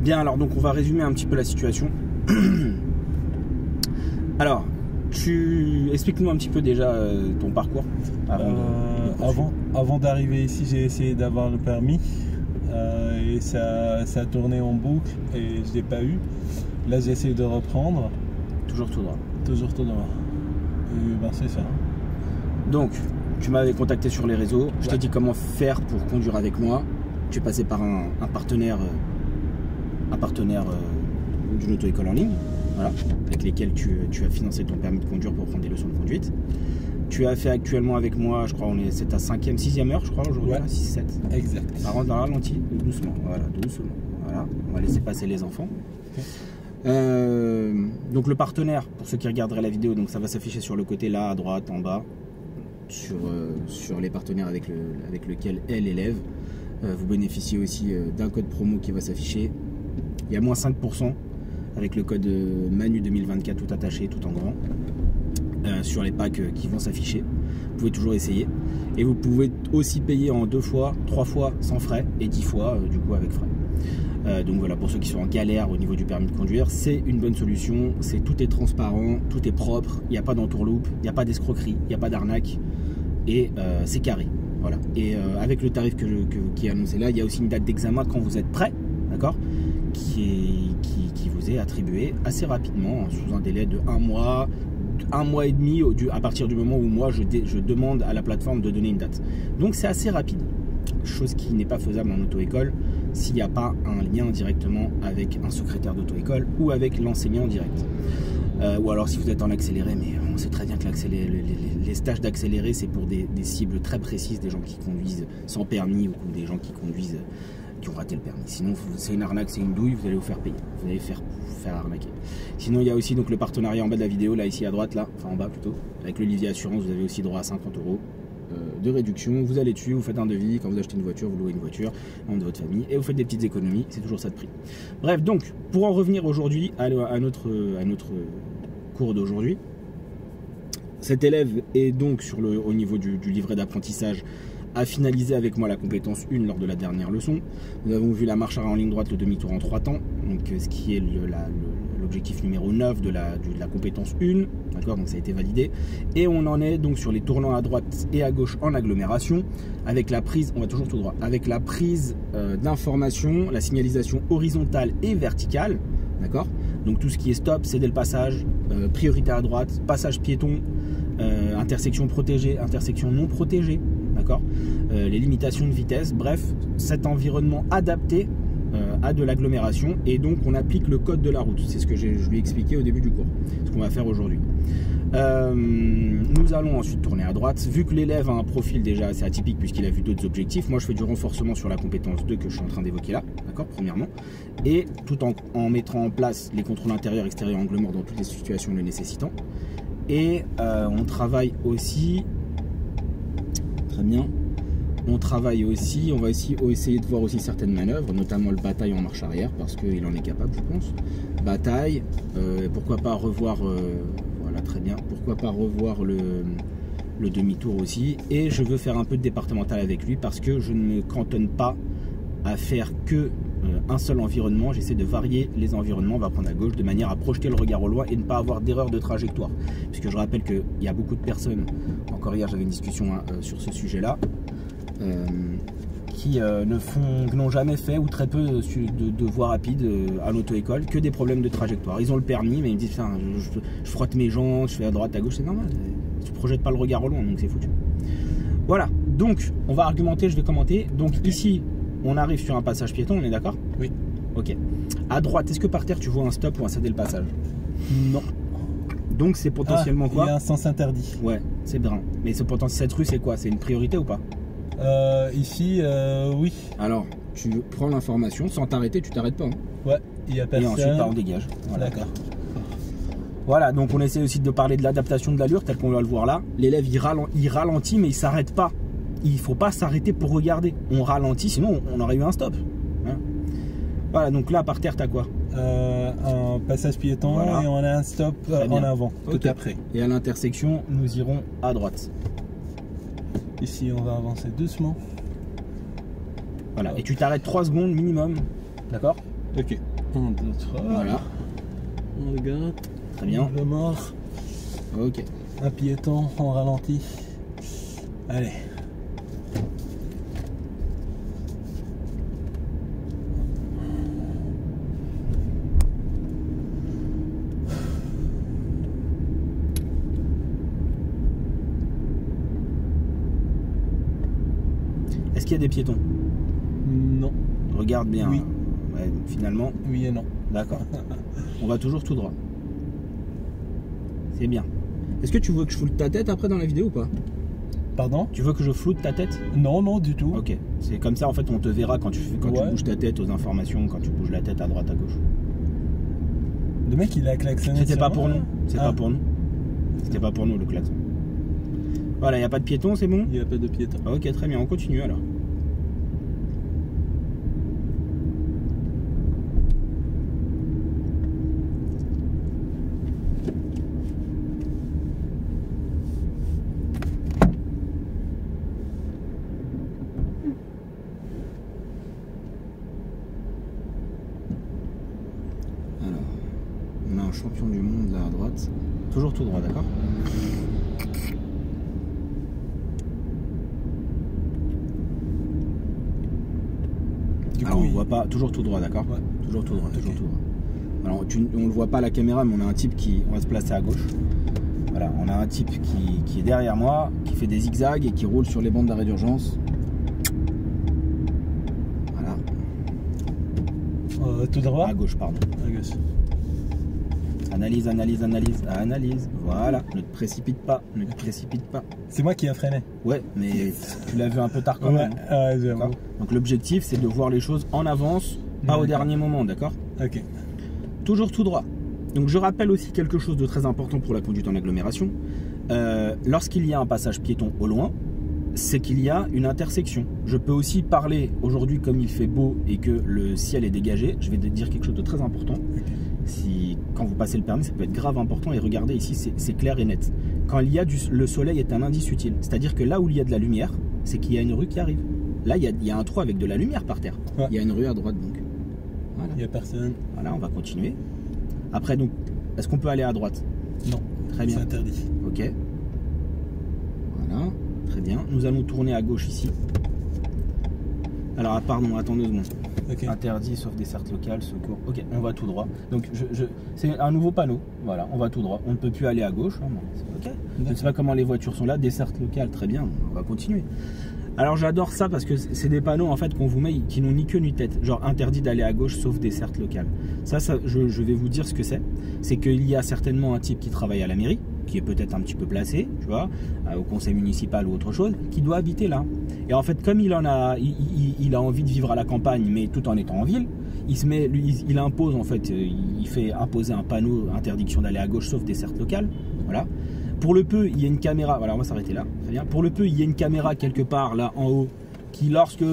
Bien, alors donc on va résumer un petit peu la situation. Alors, explique-nous un petit peu déjà ton parcours. Avant d'arriver ici, j'ai essayé d'avoir le permis et ça a tourné en boucle et je l'ai pas eu. Là, j'ai essayé de reprendre. Toujours tout droit. Toujours tout droit. Et ben c'est ça. Donc, tu m'avais contacté sur les réseaux. Je t'ai dit comment faire pour conduire avec moi. Tu es passé par un partenaire d'une auto-école en ligne, voilà, avec lesquels tu as financé ton permis de conduire pour prendre des leçons de conduite. Tu as fait actuellement avec moi, je crois, c'est ta 5e, 6e heure, je crois, aujourd'hui, 6-7. Exact. Ça rentre dans le ralenti, doucement, voilà, doucement. Voilà, on va laisser passer les enfants. Okay. Donc le partenaire, pour ceux qui regarderaient la vidéo, donc ça va s'afficher sur le côté là, à droite, en bas, sur les partenaires avec lequel est l'élève. Vous bénéficiez aussi d'un code promo qui va s'afficher. Il y a moins 5% avec le code Manu 2024 tout attaché, tout en grand, sur les packs qui vont s'afficher. Vous pouvez toujours essayer. Et vous pouvez aussi payer en 2 fois, 3 fois sans frais et 10 fois du coup avec frais. Donc voilà, pour ceux qui sont en galère au niveau du permis de conduire, c'est une bonne solution. Tout est transparent, tout est propre, il n'y a pas d'entourloupe, il n'y a pas d'escroquerie, il n'y a pas d'arnaque et c'est carré. Voilà. Et avec le tarif qui est annoncé là, il y a aussi une date d'examen quand vous êtes prêt, d'accord, qui vous est attribuée assez rapidement, sous un délai de 1 mois et demi, à partir du moment où moi je demande à la plateforme de donner une date. Donc c'est assez rapide, chose qui n'est pas faisable en auto-école s'il n'y a pas un lien directement avec un secrétaire d'auto-école ou avec l'enseignant direct. Ou alors si vous êtes en accéléré, mais on sait très bien que les stages d'accéléré c'est pour des cibles très précises, des gens qui conduisent sans permis ou des gens qui conduisent qui ont raté le permis. Sinon c'est une arnaque, c'est une douille, vous allez vous faire payer, vous allez faire arnaquer. Sinon il y a aussi donc le partenariat en bas de la vidéo, là ici à droite, là, enfin en bas plutôt, avec l'Olivier Assurance, vous avez aussi droit à 50 € de réduction. Vous allez dessus, vous faites un devis, quand vous achetez une voiture, vous louez une voiture en nom de votre famille et vous faites des petites économies, c'est toujours ça de prix. Bref, donc pour en revenir aujourd'hui à notre cours d'aujourd'hui, cet élève est donc au niveau du livret d'apprentissage a finalisé avec moi la compétence 1 lors de la dernière leçon. Nous avons vu la marche arrière en ligne droite, le demi-tour en 3 temps, donc ce qui est l'objectif numéro 9 de la compétence 1, d'accord, donc ça a été validé. Et on en est donc sur les tournants à droite et à gauche en agglomération, avec la prise, on va toujours tout droit, avec la prise d'information, la signalisation horizontale et verticale, d'accord. Donc tout ce qui est stop, céder le passage, priorité à droite, passage piéton, intersection protégée, intersection non protégée, d'accord, les limitations de vitesse, bref, cet environnement adapté à de l'agglomération, et donc on applique le code de la route. C'est ce que je lui ai expliqué au début du cours, ce qu'on va faire aujourd'hui. Nous allons ensuite tourner à droite. Vu que l'élève a un profil déjà assez atypique puisqu'il a vu d'autres objectifs, moi je fais du renforcement sur la compétence 2 que je suis en train d'évoquer là, d'accord, premièrement, et tout en mettant en place les contrôles intérieurs, extérieurs, angle mort dans toutes les situations le nécessitant. Et on travaille aussi, très bien, on travaille aussi, on va aussi essayer de voir aussi certaines manœuvres, notamment le bataille en marche arrière, parce qu'il en est capable, je pense. Bataille, pourquoi pas revoir, voilà, très bien, pourquoi pas revoir le demi-tour aussi. Et je veux faire un peu de départemental avec lui, parce que je ne me cantonne pas à faire que un seul environnement. J'essaie de varier les environnements. On va prendre à gauche de manière à projeter le regard au loin et ne pas avoir d'erreur de trajectoire, puisque je rappelle qu'il y a beaucoup de personnes, encore hier j'avais une discussion sur ce sujet là, qui n'ont jamais fait ou très peu de voies rapides à l'auto-école, que des problèmes de trajectoire. Ils ont le permis, mais ils me disent je frotte mes jambes, je fais à droite à gauche. C'est normal, tu projettes pas le regard au loin, donc c'est foutu. Voilà, donc on va argumenter, je vais commenter. Donc ici on arrive sur un passage piéton, on est d'accord? Oui. Ok. À droite, est-ce que par terre tu vois un stop ou un céder le passage? Non. Donc c'est potentiellement quoi? Il y a un sens interdit. Ouais, c'est brun. Mais cette rue c'est quoi? C'est une priorité ou pas? Ici, oui. Alors, tu prends l'information sans t'arrêter, tu t'arrêtes pas. Hein. Ouais, il y a personne. Et ensuite, on dégage. Voilà. D'accord. Voilà, donc on essaie aussi de parler de l'adaptation de l'allure, tel qu'on va le voir là. L'élève, il ralentit, mais il s'arrête pas. Il faut pas s'arrêter pour regarder. On ralentit, sinon on aurait eu un stop. Hein, voilà, donc là, par terre, t'as quoi? Un passage piéton, voilà. Et on a un stop en avant, okay. Tout après. Et à l'intersection, nous irons à droite. Ici, on va avancer doucement. Voilà, et tu t'arrêtes 3 secondes minimum, d'accord? Ok. 1, 2, 3. Voilà. On regarde. Très bien. Le mort. Ok. Un piéton, on ralentit. Allez. Est-ce qu'il y a des piétons? Non. Regarde bien. Oui. Ouais, finalement, Oui et non. d'accord. On va toujours tout droit. C'est bien. Est-ce que tu veux que je floute ta tête après dans la vidéo ou pas? Pardon? Tu veux que je floute ta tête? Non, non, du tout. Ok. C'est comme ça en fait on te verra quand tu Ouais. bouges ta tête aux informations, quand tu bouges la tête à droite, à gauche. Le mec, il a klaxonné. C'était sur pas moi. pour nous. C'est Ah. pas pour nous. C'était pas pour nous le klaxon. Voilà, il n'y a pas de piéton, c'est bon? Il n'y a pas de piéton. Ok, très bien, on continue alors. Alors, on a un champion du monde là à droite. Toujours tout droit, d'accord? Du Alors coup, on voit pas, toujours tout droit, d'accord? Ouais. Toujours tout droit, toujours Ok. tout droit. Alors on le voit pas à la caméra, mais on a un type qui, on va se placer à gauche. Voilà, on a un type qui est derrière moi, qui fait des zigzags et qui roule sur les bandes d'arrêt d'urgence. Voilà, tout droit. à gauche, pardon. À gauche. Analyse, analyse, analyse, analyse. Voilà, ne te précipite pas, ne te précipite pas. C'est moi qui ai freiné. Ouais, mais tu l'as vu un peu tard quand Ouais, même. j'avoue. D'accord. Donc l'objectif, c'est de voir les choses en avance, pas au D'accord. dernier moment, d'accord? Ok. Toujours tout droit. Donc je rappelle aussi quelque chose de très important pour la conduite en agglomération. Lorsqu'il y a un passage piéton au loin, c'est qu'il y a une intersection. Je peux aussi parler aujourd'hui comme il fait beau et que le ciel est dégagé. Je vais te dire quelque chose de très important. Ok. Quand vous passez le permis, ça peut être grave important. Et regardez ici, c'est clair et net. Quand il y a le soleil est un indice utile. C'est-à-dire que là où il y a de la lumière, c'est qu'il y a une rue qui arrive. Là, il y a un trou avec de la lumière par terre. Ouais. Il y a une rue à droite donc. Voilà. Il n'y a personne. Voilà, on va continuer. Après, donc, est-ce qu'on peut aller à droite? Non. Très bien. C'est interdit. Ok. Voilà, très bien. Nous allons tourner à gauche ici. Alors, pardon, attends 2 secondes. Ok. Interdit sauf desserte locale, secours. Ok, on va tout droit. Donc, c'est un nouveau panneau. Voilà, on va tout droit. On ne peut plus aller à gauche. Hein, ok. Je ne sais pas comment les voitures sont là. Desserte locale, très bien. On va continuer. Alors j'adore ça parce que c'est des panneaux en fait qu'on vous met qui n'ont ni queue ni tête. Genre interdit d'aller à gauche sauf desserte locale. Ça je vais vous dire ce que c'est. C'est qu'il y a certainement un type qui travaille à la mairie, qui est peut-être un petit peu placé, tu vois, au conseil municipal ou autre chose, qui doit habiter là. Et en fait comme il a envie de vivre à la campagne mais tout en étant en ville, il impose en fait, il fait imposer un panneau interdiction d'aller à gauche sauf desserte locale. Voilà. Pour le peu, il y a une caméra, voilà, on va s'arrêter là, très bien. Pour le peu, il y a une caméra quelque part là en haut qui, lorsque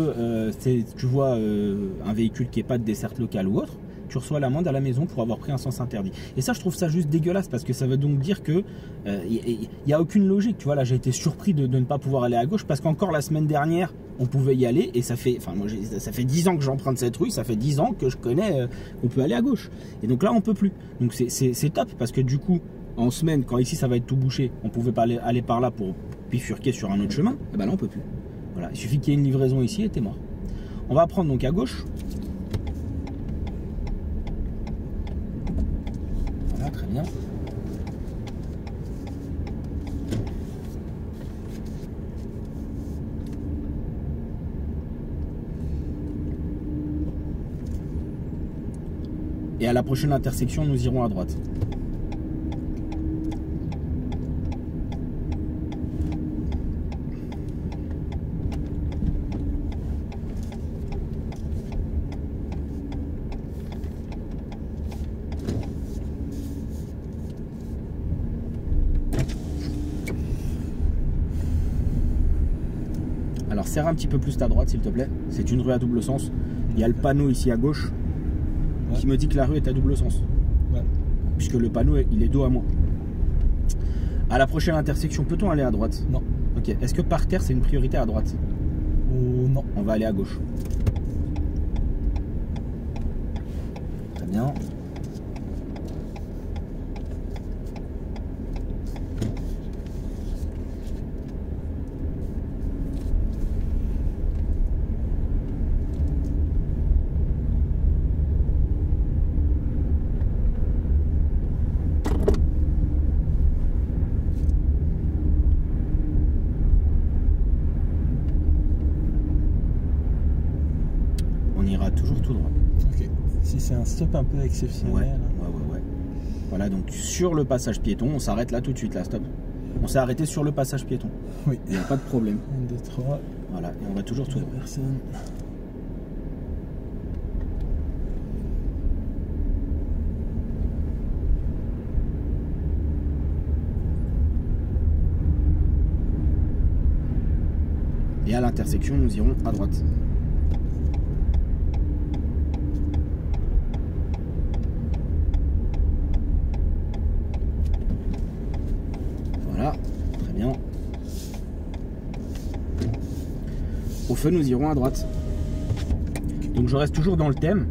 tu vois un véhicule qui n'est pas de desserte locale ou autre, tu reçois l'amende à la maison pour avoir pris un sens interdit. Et ça, je trouve ça juste dégueulasse parce que ça veut donc dire que il n'y a aucune logique. Tu vois, là, j'ai été surpris de ne pas pouvoir aller à gauche parce qu'encore la semaine dernière, on pouvait y aller et ça fait, enfin, moi, ça fait 10 ans que j'emprunte cette rue, ça fait 10 ans que je connais qu'on peut aller à gauche. Et donc là, on peut plus. Donc c'est top parce que du coup, en semaine, quand ici ça va être tout bouché, on pouvait pas aller par là pour bifurquer sur un autre chemin, et ben là on peut plus. Voilà, il suffit qu'il y ait une livraison ici et t'es mort. On va prendre donc à gauche. Voilà, très bien. Et à la prochaine intersection, nous irons à droite. Alors serre un petit peu plus ta droite s'il te plaît. C'est une rue à double sens. Il y a le panneau ici à gauche qui me dit que la rue est à double sens. Ouais. Puisque le panneau il est dos à moi. À la prochaine intersection, peut-on aller à droite? Non. Ok. Est-ce que par terre c'est une priorité à droite? Ou non. On va aller à gauche. Très bien. On ira toujours tout droit. Ok. Si c'est un stop un peu exceptionnel. Ouais, hein. ouais. Voilà, donc sur le passage piéton, on s'arrête là tout de suite, là, stop. On s'est arrêté sur le passage piéton. Oui. Il n'y a pas de problème. 1, 2, 3. Voilà, et on va toujours tout droit. Personne. Et à l'intersection, nous irons à droite. Voilà, très bien. Au feu, nous irons à droite. Donc je reste toujours dans le thème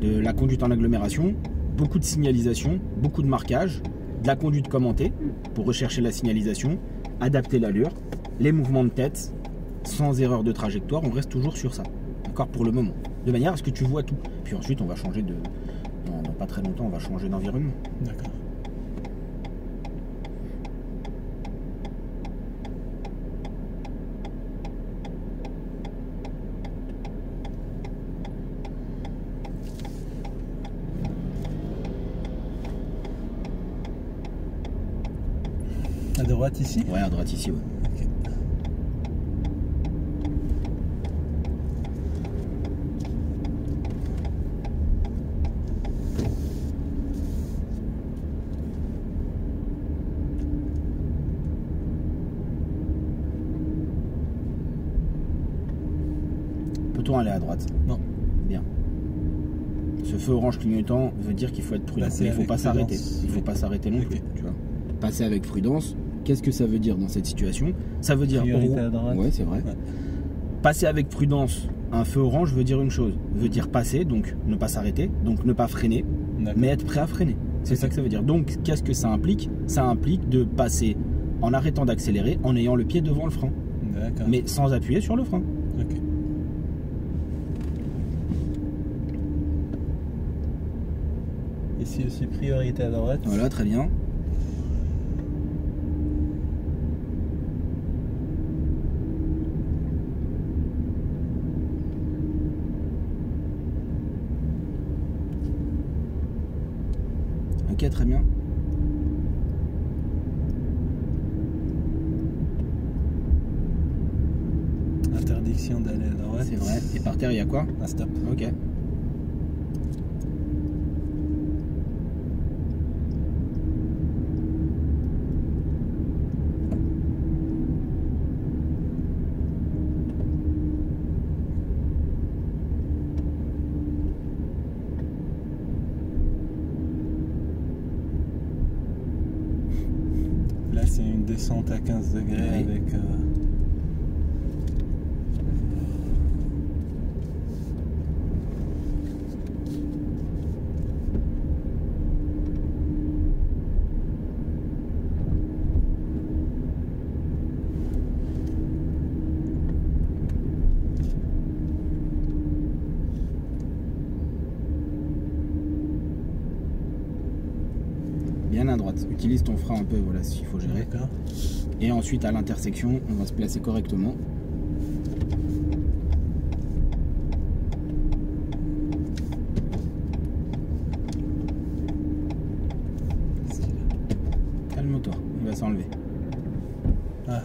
de la conduite en agglomération. Beaucoup de signalisation, beaucoup de marquage, de la conduite commentée pour rechercher la signalisation, adapter l'allure, les mouvements de tête, sans erreur de trajectoire, on reste toujours sur ça. Encore pour le moment. De manière à ce que tu vois tout. Puis ensuite, on va changer de... Dans pas très longtemps, on va changer d'environnement. D'accord. À droite ici? Ouais, à droite ici, ouais. Ok. Peut-on aller à droite? Non. Bien. Ce feu orange clignotant veut dire qu'il faut être prudent. Passer Mais il ne faut avec pas s'arrêter. prudence. Il ne faut pas s'arrêter non Ok. plus. Tu vois. Passer avec prudence, qu'est-ce que ça veut dire dans cette situation? Ça veut dire... Priorité à droite. Ouais, c'est vrai. Ouais. Passer avec prudence, un feu orange veut dire une chose. Veut dire passer, donc ne pas s'arrêter, donc ne pas freiner, D'accord. mais être prêt à freiner. C'est ça que ça veut dire. Donc, qu'est-ce que ça implique? Ça implique de passer en arrêtant d'accélérer, en ayant le pied devant le frein, D'accord. mais sans appuyer sur le frein. Ok. Ici aussi priorité à droite. Voilà, très bien. Ok, très bien. Interdiction d'aller à droite. C'est vrai. Et par terre, il y a quoi? Un stop. Ok. Là c'est une descente à 15 degrés Oui. avec... Bien à droite. Utilise ton frein un peu, voilà ce qu'il faut gérer. D'accord. Et ensuite, à l'intersection, on va se placer correctement. Calme-toi, il va s'enlever. Ah,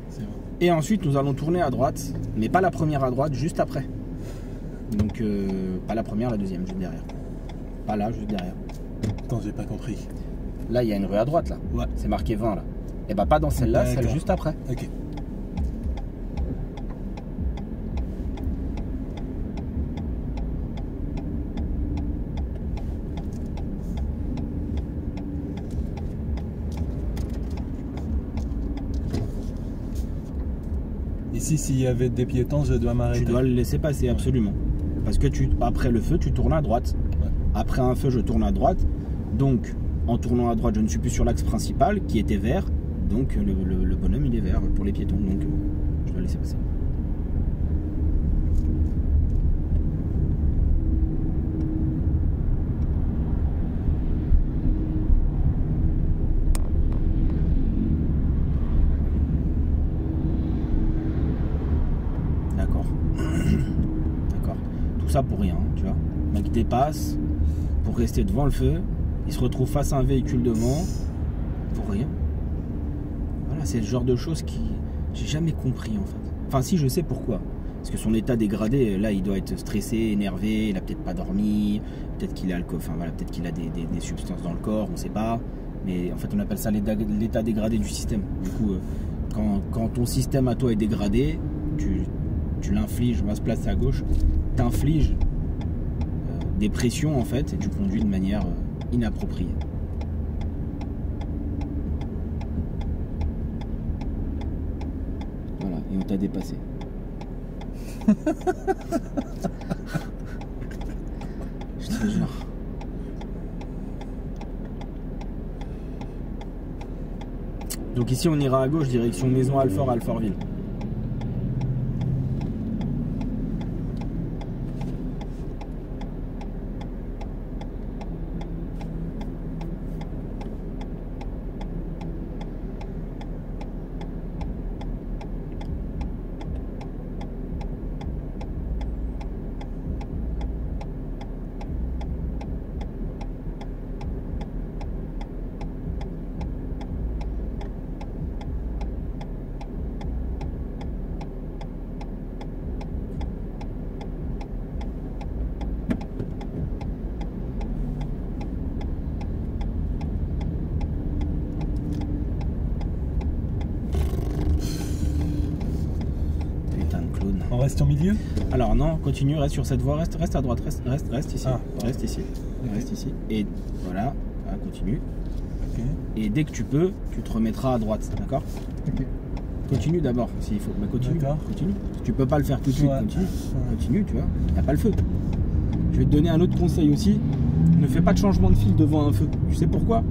c'est bon. Et ensuite, nous allons tourner à droite, mais pas la première à droite, juste après. Donc, pas la première, la deuxième, juste derrière. Pas là, juste derrière. Attends, j'ai pas compris. Là, il y a une rue à droite, là. Ouais. C'est marqué 20, là. Et bah, pas dans celle-là, celle D'accord. juste après. Ok. Ici, s'il y avait des piétons, je dois m'arrêter. Tu dois le laisser passer, absolument. Parce que après le feu, tu tournes à droite. Ouais. Après un feu, je tourne à droite. Donc, en tournant à droite, je ne suis plus sur l'axe principal qui était vert. Donc, le bonhomme, il est vert pour les piétons. Donc, je vais laisser passer. D'accord. D'accord. Tout ça pour rien, tu vois. Le mec dépasse pour rester devant le feu. Il se retrouve face à un véhicule devant pour rien. Voilà, c'est le genre de choses qui j'ai jamais compris en fait. Enfin si, je sais pourquoi. Parce que son état dégradé, là il doit être stressé, énervé, il a peut-être pas dormi, peut-être qu'il a enfin voilà, peut-être qu'il a des substances dans le corps, on sait pas. Mais en fait on appelle ça l'état dégradé du système. Du coup, quand ton système à toi est dégradé, tu l'infliges, on va se placer à gauche, t'infliges des pressions en fait et tu conduis de manière inappropriée. Voilà, et on t'a dépassé. Je te jure. Donc ici on ira à gauche, direction Maison Alfort, Alfortville. On reste au milieu? Alors non, continue, reste sur cette voie, reste à droite, reste ici. Ah, reste ici. Okay. Reste ici. Et voilà, continue. Okay. Et dès que tu peux, tu te remettras à droite, d'accord? Okay. Continue d'abord, s'il faut. Mais continue. Continue. Si tu peux pas le faire tout de suite, continue. Continue, tu vois. Il n'y a pas le feu. Je vais te donner un autre conseil aussi. Ne fais pas de changement de fil devant un feu. Tu sais pourquoi?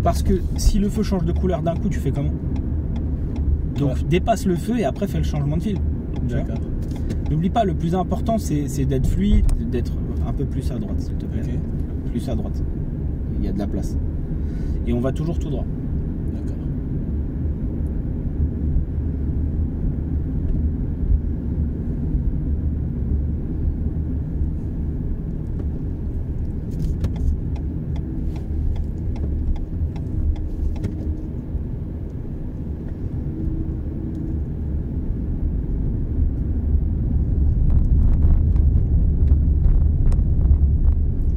Parce que si le feu change de couleur d'un coup, tu fais comment? Donc dépasse le feu et après fais le changement de fil. D'accord. N'oublie pas, le plus important c'est d'être fluide, d'être un peu plus à droite, s'il te plaît. Okay. Plus à droite. Il y a de la place. Et on va toujours tout droit. D'accord.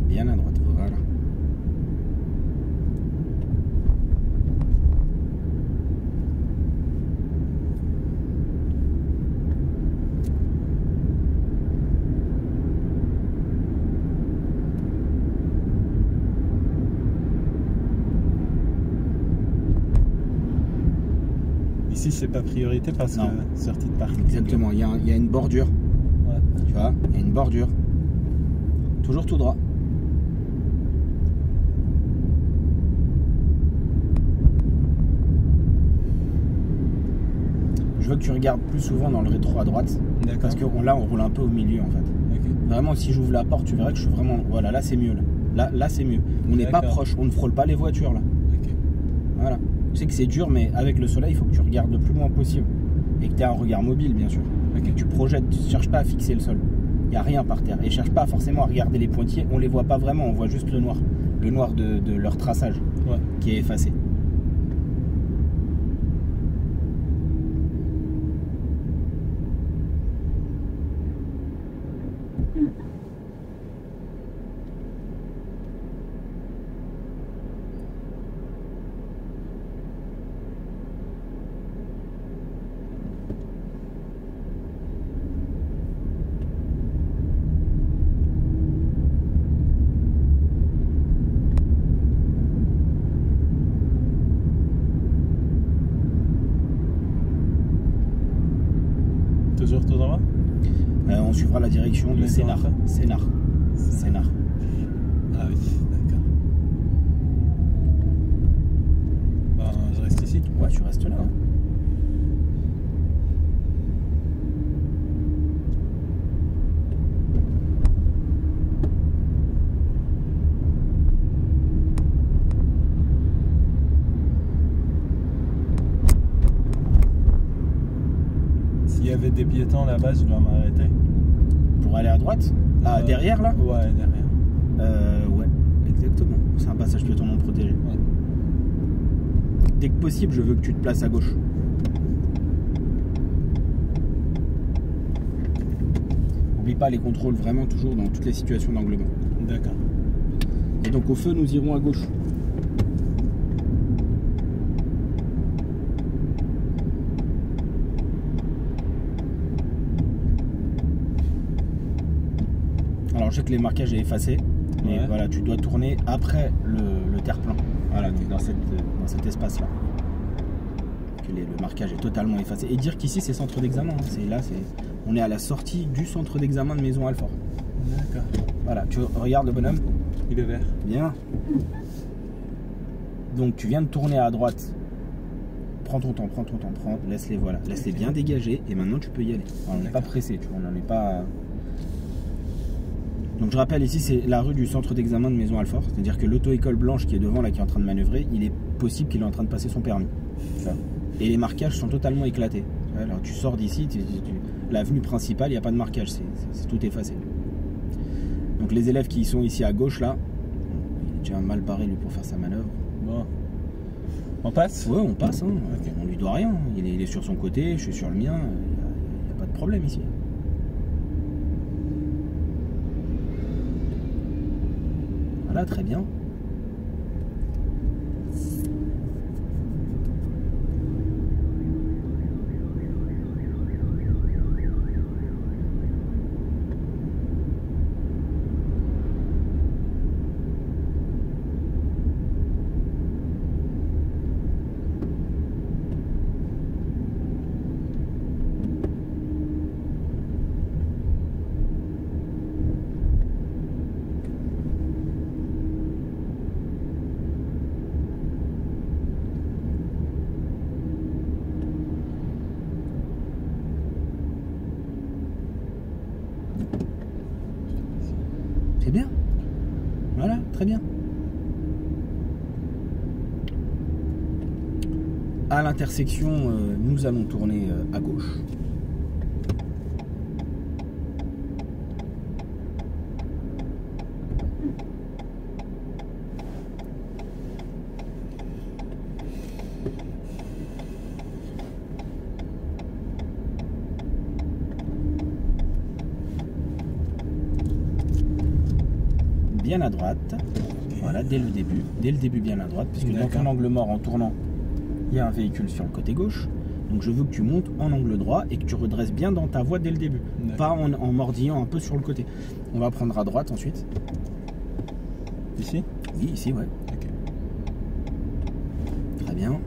Bien à droite, voilà. Ici, c'est pas priorité parce que sortie de parking. Exactement, il y a une bordure. Ouais. Tu vois, il y a une bordure. Toujours tout droit. Je veux que tu regardes plus souvent dans le rétro à droite. Parce que là, on roule un peu au milieu en fait. Okay. Vraiment, si j'ouvre la porte, tu verras que je suis vraiment. Voilà, là c'est mieux. Là c'est mieux. On n'est pas proche, on ne frôle pas les voitures là. Okay. Voilà. Je sais que c'est dur, mais avec le soleil, il faut que tu regardes le plus loin possible. Et que tu aies un regard mobile, bien sûr. Okay. Et que tu projettes, tu ne cherches pas à fixer le sol. Il n'y a rien par terre. Et cherche pas forcément à regarder les pointillés. On les voit pas vraiment, on voit juste le noir. Le noir de leur traçage qui est effacé. Toujours tout droit? On suivra la direction de Sénart. Sénart. y avait des piétons là-bas, je dois m'arrêter. Pour aller à droite? Ah, derrière là? Ouais, derrière. Ouais, exactement. C'est un passage piéton non protégé. Ouais. Dès que possible, je veux que tu te places à gauche. N'oublie pas les contrôles vraiment toujours dans toutes les situations d'angle mort. D'accord. Et donc au feu, nous irons à gauche. Alors je sais que les marquages est effacé, mais voilà, tu dois tourner après le terre-plein. Voilà, donc dans cet espace-là. Le marquage est totalement effacé. Et dire qu'ici c'est centre d'examen. Hein. On est à la sortie du centre d'examen de Maison Alfort. D'accord. Voilà, tu regardes le bonhomme? Il est vert. Bien. Donc tu viens de tourner à droite. Prends ton temps, laisse-les, voilà. Laisse-les bien dégager et maintenant tu peux y aller. On n'est pas pressé, tu vois, on n'en est pas. Donc je rappelle ici c'est la rue du centre d'examen de Maison Alfort. C'est-à-dire que l'auto-école blanche qui est devant là qui est en train de manœuvrer, il est possible qu'il est en train de passer son permis. Et les marquages sont totalement éclatés. Alors tu sors d'ici, l'avenue principale, il n'y a pas de marquage, c'est tout effacé. Donc les élèves qui sont ici à gauche là, il est déjà mal barré lui pour faire sa manœuvre. Bon. On passe? Ouais, on passe, hein. Okay. On lui doit rien. Il est sur son côté, je suis sur le mien, il n'y a pas de problème ici. Voilà, très bien. C'est bien. Voilà, très bien. À l'intersection, nous allons tourner à gauche. Bien à droite, voilà, dès le début bien à droite, puisque dans ton angle mort en tournant, il y a un véhicule sur le côté gauche, donc je veux que tu montes en angle droit et que tu redresses bien dans ta voie dès le début, pas en mordillant un peu sur le côté. On va prendre à droite ensuite. Ici? Oui, ici, ouais. Okay. Très bien.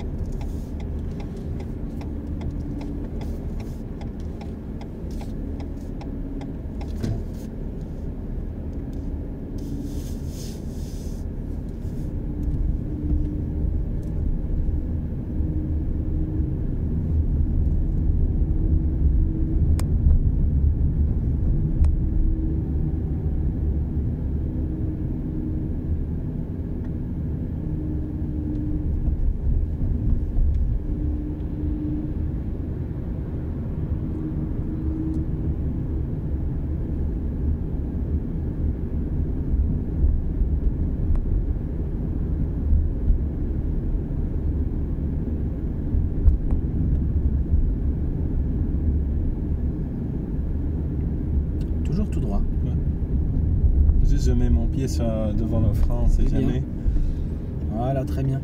Toujours tout droit. Ouais. Juste je mets mon pied devant le frein, on sait jamais. Voilà, très bien.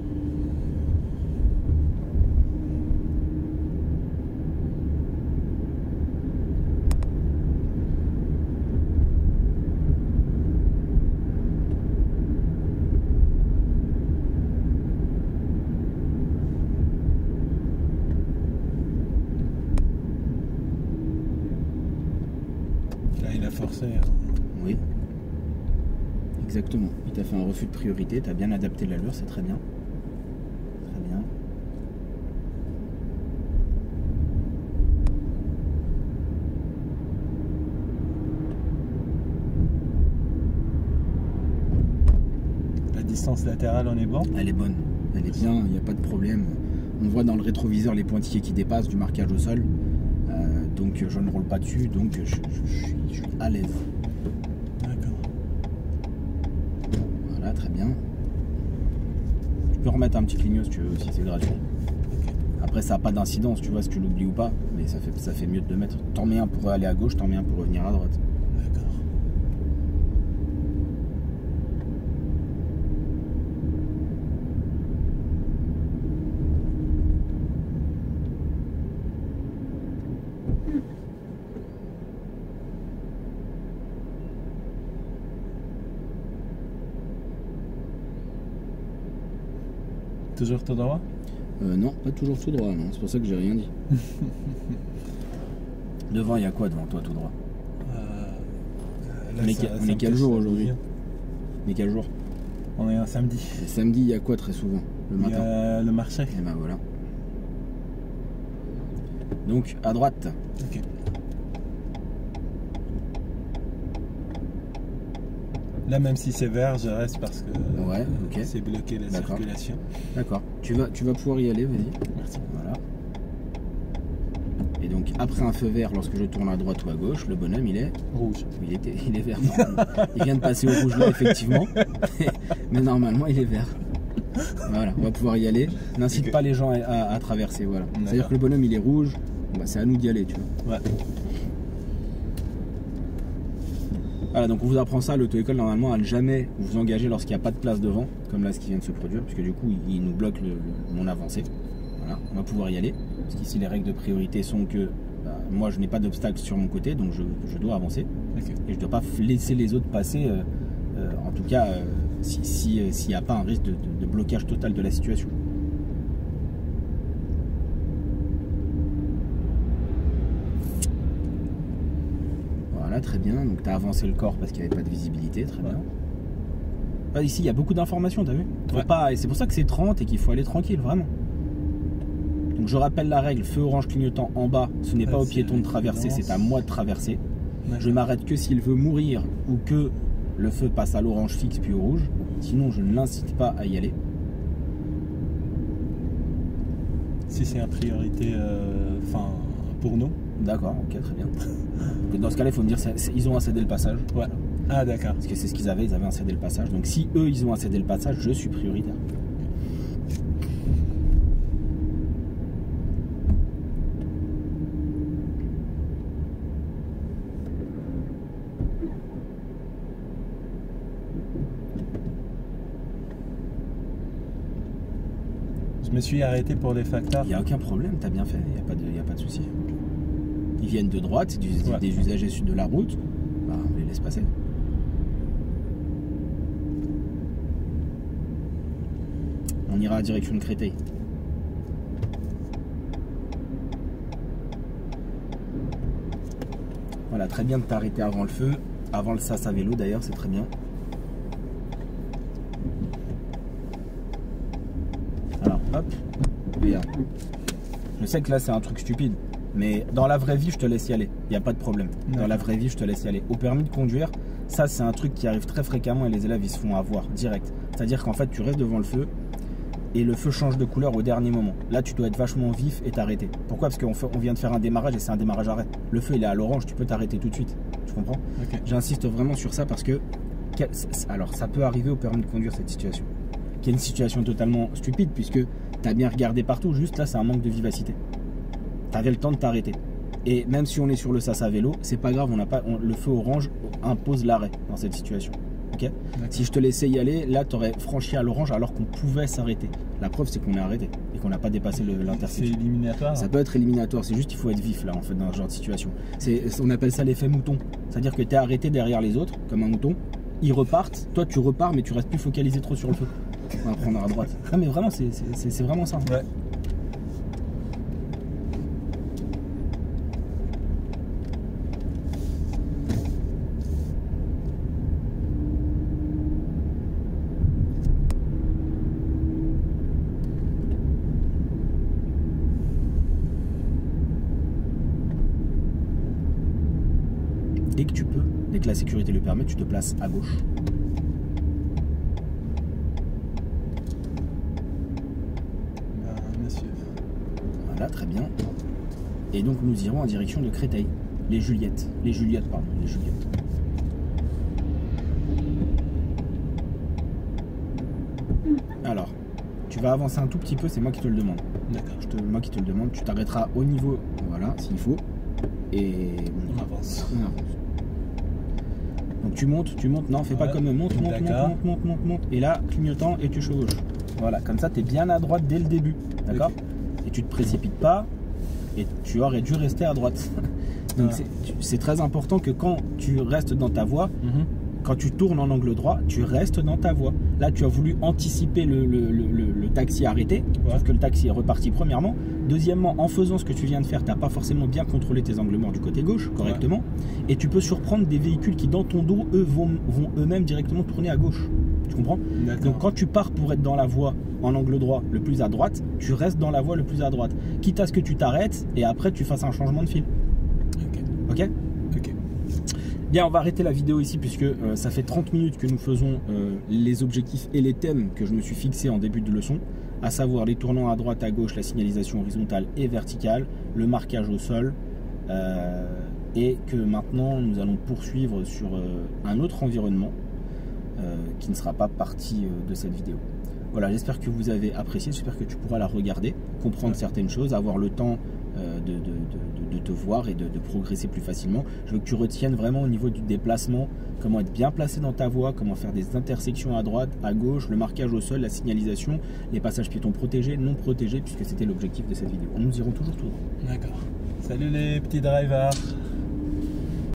Là, il a forcé. Hein. Oui. Exactement. Il t'a fait un refus de priorité, tu as bien adapté l'allure, c'est très bien. Très bien. La distance latérale, on est bon? Elle est bonne. Elle est bien, il n'y a pas de problème. On voit dans le rétroviseur les pointillés qui dépassent du marquage au sol. donc je ne roule pas dessus, donc je suis à l'aise. D'accord. Voilà, très bien. Tu peux remettre un petit clignot si tu veux aussi, c'est gratuit. Ok. Après ça n'a pas d'incidence, tu vois, si tu l'oublies ou pas, mais ça fait mieux de le mettre. T'en mets un pour aller à gauche, t'en mets un pour revenir à droite. D'accord. Toujours tout droit? Non, pas toujours tout droit, non, c'est pour ça que j'ai rien dit. Devant, il y a quoi devant toi tout droit? Là, On est ça on est me quel casse jour la aujourd'hui? vision. Mais quel jour? On est un samedi. Le samedi, il y a quoi très souvent? Le Il y matin? a le marché. Et ben voilà. Donc à droite. Ok. Là, même si c'est vert, je reste parce que Ouais, ok. c'est bloqué la D'accord. circulation. D'accord. Tu vas pouvoir y aller, vas-y. Merci. Voilà. Et donc après un feu vert, lorsque je tourne à droite ou à gauche, le bonhomme il est Rouge. il est vert. Il vient de passer au rouge là effectivement, mais normalement il est vert. Voilà, on va pouvoir y aller. N'incite Ok. pas les gens à traverser. Voilà. C'est-à-dire D'accord. que le bonhomme il est rouge. Bon, bah, c'est à nous d'y aller, tu vois. Ouais. Voilà, donc on vous apprend ça, l'auto-école normalement à ne jamais vous engager lorsqu'il n'y a pas de place devant, comme là ce qui vient de se produire, puisque du coup il nous bloque mon avancée. Voilà, on va pouvoir y aller, parce qu'ici les règles de priorité sont que moi je n'ai pas d'obstacle sur mon côté, donc je dois avancer, Ok. et je ne dois pas laisser les autres passer, en tout cas s'il n'y a pas un risque de blocage total de la situation. Voilà, très bien. Donc tu as avancé le corps parce qu'il n'y avait pas de visibilité, très bien. Ah, ici, il y a beaucoup d'informations, t'as vu? Faut Ouais. pas... Et c'est pour ça que c'est 30 et qu'il faut aller tranquille, vraiment. Donc je rappelle la règle, feu orange clignotant en bas, ce n'est pas Ouais, au c'est piéton de traverser, l'évidence. c'est à moi de traverser. D'accord. Je m'arrête que s'il veut mourir ou que le feu passe à l'orange fixe puis au rouge. Sinon, je ne l'incite pas à y aller. Si c'est en priorité, enfin, pour nous. D'accord, ok, très bien. Donc, dans ce cas-là, il faut me dire, ils ont un cédé le passage. Ouais. Ah, d'accord. Parce que c'est ce qu'ils avaient un cédé le passage. Donc si eux, ils ont un cédé le passage, je suis prioritaire. Je me suis arrêté pour les facteurs. Il n'y a aucun problème, t'as bien fait, il n'y a pas de souci. Ils viennent de droite, c'est Ouais. des usagers de la route, bah, on les laisse passer. On ira à direction de Créteil. Voilà, très bien de t'arrêter avant le feu, avant le sas à vélo d'ailleurs, c'est très bien. Alors, hop, regarde. Je sais que là c'est un truc stupide, mais dans la vraie vie je te laisse y aller, il n'y a pas de problème. Dans D'accord. la vraie vie je te laisse y aller. Au permis de conduire, ça c'est un truc qui arrive très fréquemment et les élèves ils se font avoir direct. C'est-à-dire qu'en fait tu restes devant le feu et le feu change de couleur au dernier moment. Là tu dois être vachement vif et t'arrêter. Pourquoi? Parce qu'on vient de faire un démarrage et c'est un démarrage arrêt. Le feu il est à l'orange, tu peux t'arrêter tout de suite. Tu comprends? Ok. J'insiste vraiment sur ça parce que alors ça peut arriver au permis de conduire cette situation, qui est une situation totalement stupide puisque tu as bien regardé partout, juste là c'est un manque de vivacité. Tu avais le temps de t'arrêter. Et même si on est sur le sas à vélo, c'est pas grave, le feu orange impose l'arrêt dans cette situation. Ok? Si je te laissais y aller, là tu aurais franchi à l'orange alors qu'on pouvait s'arrêter. La preuve c'est qu'on est arrêté et qu'on n'a pas dépassé C'est l'intersection. éliminatoire. Ça peut être éliminatoire, c'est juste qu'il faut être vif là en fait dans ce genre de situation. On appelle ça l'effet mouton. C'est-à-dire que tu es arrêté derrière les autres, comme un mouton, ils repartent, toi tu repars mais tu restes plus focalisé trop sur le feu. On va prendre à droite. Non mais vraiment c'est vraiment ça. Ouais. Dès que tu peux, dès que la sécurité le permet, tu te places à gauche. Monsieur. Voilà, très bien. Et donc nous irons en direction de Créteil. Les Juliettes, pardon, les Juliettes. Alors, tu vas avancer un tout petit peu, c'est moi qui te le demande. D'accord. Moi qui te le demande, tu t'arrêteras au niveau, voilà, s'il faut. Et on avance. Donc tu montes, non, fais pas comme monte. Et là, clignotant et tu chevauches. Voilà, comme ça, tu es bien à droite dès le début. D'accord. Et tu te précipites pas et tu aurais dû rester à droite. Donc c'est très important que quand tu restes dans ta voie, quand tu tournes en angle droit, tu restes dans ta voie. Là, tu as voulu anticiper le taxi arrêté, sauf que le taxi est reparti premièrement. Deuxièmement, en faisant ce que tu viens de faire, tu n'as pas forcément bien contrôlé tes angles morts du côté gauche correctement. Et tu peux surprendre des véhicules qui, dans ton dos, eux, vont eux-mêmes directement tourner à gauche. Tu comprends? Donc quand tu pars pour être dans la voie en angle droit le plus à droite, tu restes dans la voie le plus à droite. Quitte à ce que tu t'arrêtes et après tu fasses un changement de fil. Ok. Bien, on va arrêter la vidéo ici puisque ça fait 30 minutes que nous faisons les objectifs et les thèmes que je me suis fixés en début de leçon, à savoir les tournants à droite, à gauche, la signalisation horizontale et verticale, le marquage au sol, et que maintenant nous allons poursuivre sur un autre environnement qui ne sera pas partie de cette vidéo. Voilà, j'espère que vous avez apprécié, j'espère que tu pourras la regarder, comprendre certaines choses, avoir le temps de te voir et de progresser plus facilement. Je veux que tu retiennes vraiment au niveau du déplacement, comment être bien placé dans ta voie, comment faire des intersections à droite, à gauche, le marquage au sol, la signalisation, les passages piétons protégés, non protégés, puisque c'était l'objectif de cette vidéo. Nous irons toujours tout droit. D'accord. Salut les petits drivers.